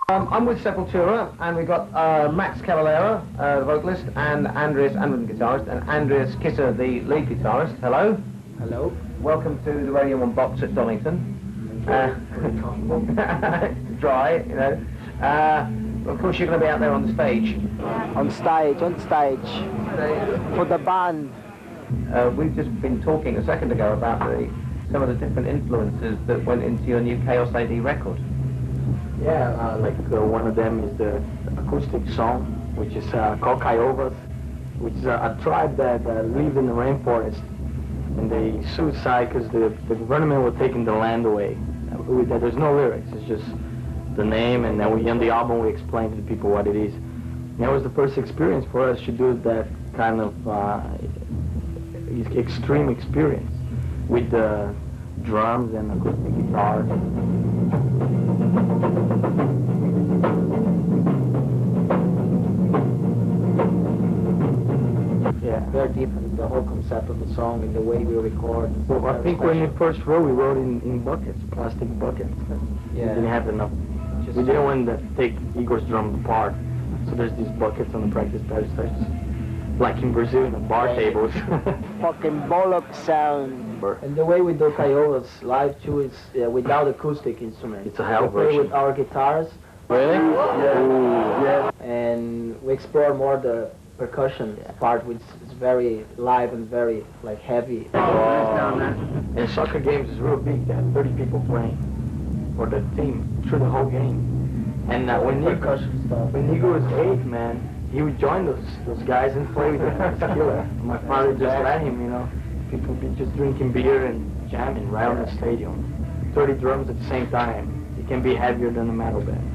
I'm with Sepultura, and we've got Max Cavalera, the vocalist, and Andreas Andren, the guitarist, and Andreas Kisser, the lead guitarist. Hello. Hello. Welcome to the Radio 1 box at Donington. Dry, you know. Of course, you're going to be out there on the stage. On stage. For the band. We've just been talking a second ago about some of the different influences that went into your new Chaos AD record. Yeah, one of them is the acoustic song, which is called Kaiovas, which is a tribe that live in the rainforest, and they suicide because the government was taking the land away. There's no lyrics, it's just the name, and then on the album we explain to the people what it is. And that was the first experience for us to do that kind of extreme experience with the drums and acoustic guitars. Yeah, very different, the whole concept of the song and the way we record. Well, I think when we first wrote, we wrote in buckets, plastic buckets. Yeah. We didn't have enough. We didn't want to take Igor's drum apart. So there's these buckets on the practice pad, like in Brazil, the bar tables. Fucking bollock sound. And the way we do Kaiovas live too is without acoustic instruments. It's a hell we play with our guitars. Really? Yeah. Ooh, yeah. And we explore more the percussion part, which is very live and very heavy. And soccer games is real big. They have 30 people playing for the team through the whole game. And when Igor was 8, man, he would join those guys and play with them. It's killer. My father just let him, you know. People be just drinking beer and jamming right on the stadium. 30 drums at the same time. It can be heavier than a metal band.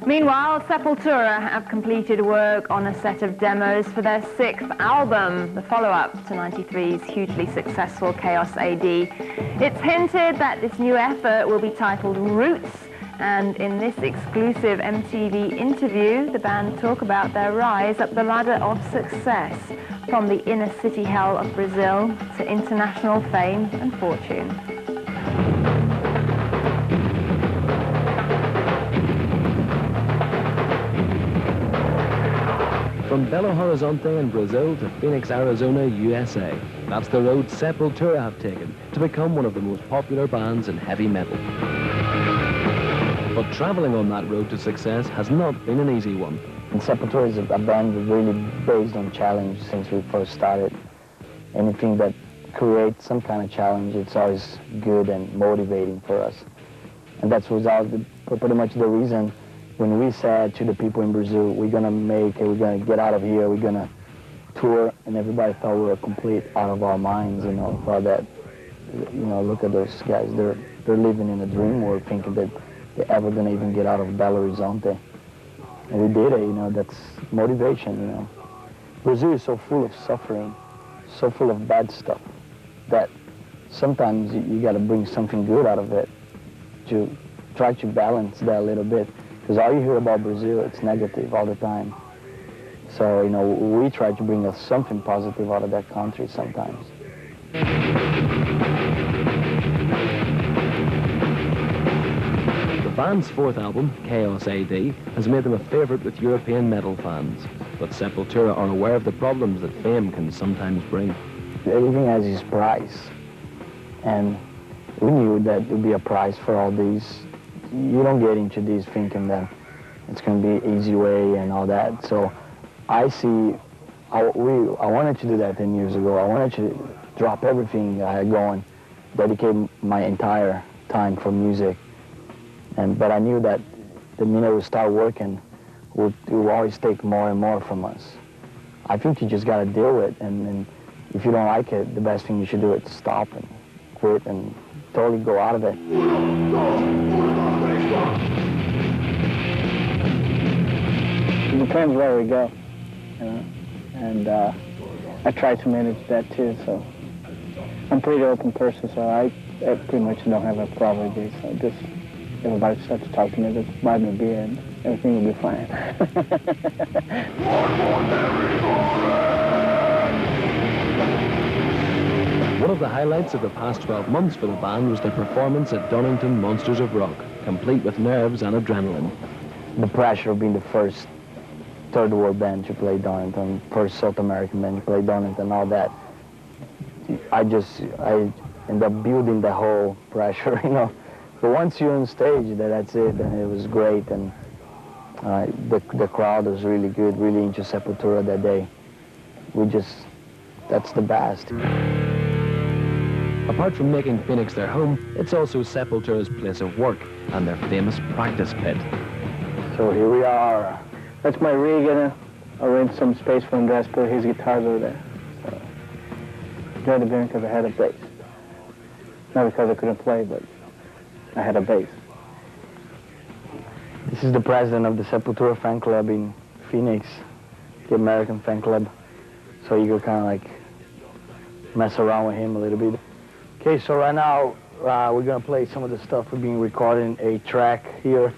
Meanwhile, Sepultura have completed work on a set of demos for their 6th album, the follow-up to 93's hugely successful Chaos AD. It's hinted that this new effort will be titled Roots, and in this exclusive MTV interview, the band talk about their rise up the ladder of success, from the inner city hell of Brazil to international fame and fortune. From Belo Horizonte in Brazil to Phoenix, Arizona, USA. That's the road Sepultura have taken to become one of the most popular bands in heavy metal. But traveling on that road to success has not been an easy one. And Sepultura is a band that's really based on challenge since we first started. Anything that creates some kind of challenge, it's always good and motivating for us. And that was pretty much the reason when we said to the people in Brazil, we're gonna make it, we're gonna get out of here, we're gonna tour, and everybody thought we were complete out of our minds, you know, thought that, you know, look at those guys, they're living in a dream world, thinking that they're ever gonna even get out of Belo Horizonte. And we did it, you know, that's motivation, you know. Brazil is so full of suffering, so full of bad stuff, that sometimes you gotta bring something good out of it to try to balance that a little bit. Because all you hear about Brazil, it's negative all the time. So, you know, we try to bring us something positive out of that country sometimes. The band's 4th album, Chaos AD, has made them a favorite with European metal fans. But Sepultura are aware of the problems that fame can sometimes bring. Everything has its price. And we knew that there would be a price for all these. You don't get into these thinking that it's going to be an easy way and all that. So I wanted to do that 10 years ago. I wanted to drop everything I had going, dedicate my entire time for music. But I knew that the minute we start working, will always take more and more from us. I think you just got to deal with it, and if you don't like it, the best thing you should do is stop and quit and totally go out of it. It depends where we go, you know, and I try to manage that too, so I'm a pretty open person, so I pretty much don't have a problem with this. So just everybody starts to talk to me, just buy me a beer and everything will be fine. One of the highlights of the past 12 months for the band was their performance at Donington Monsters of Rock, complete with nerves and adrenaline. The pressure of being the first third world band to play Donington, first South American band to play Donington, all that. I ended up building the whole pressure, you know. But once you're on stage, that's it, and it was great, and the crowd was really good, really into Sepultura that day. That's the best. Apart from making Phoenix their home, it's also Sepultura's place of work and their famous practice pit. So here we are. That's my rig, and I rent some space for Andres, put his guitars over there. So, enjoyed the band because I had a bass. Not because I couldn't play, but I had a bass. This is the president of the Sepultura fan club in Phoenix, the American fan club. So you can kind of like mess around with him a little bit. Okay, so right now we're gonna play some of the stuff we've been recording, a track here.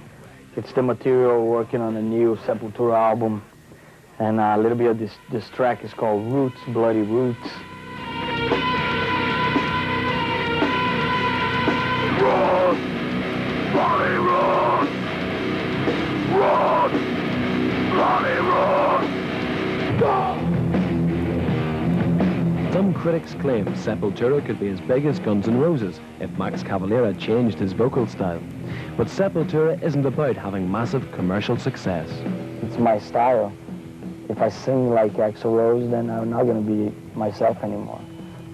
It's the material working on a new Sepultura album. And a little bit of this track is called Roots, Bloody Roots. Roots! Bloody roots! Roots! Bloody roots! Some critics claim Sepultura could be as big as Guns N' Roses if Max Cavalera changed his vocal style. But Sepultura isn't about having massive commercial success. It's my style. If I sing like Axl Rose, then I'm not going to be myself anymore.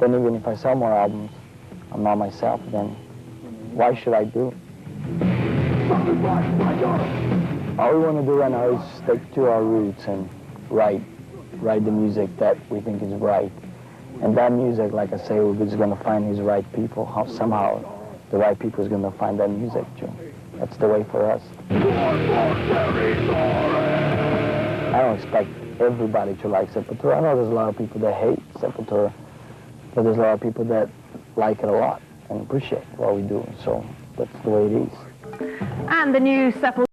Then even if I sell more albums, I'm not myself, then why should I do it? All we want to do right now is stick to our roots and write the music that we think is right. And that music, like I say, we're just going to find these right people. Somehow, the right people is going to find that music too. That's the way for us. I don't expect everybody to like Sepultura. I know there's a lot of people that hate Sepultura, but there's a lot of people that like it a lot and appreciate what we do. So that's the way it is. And the new Sepultura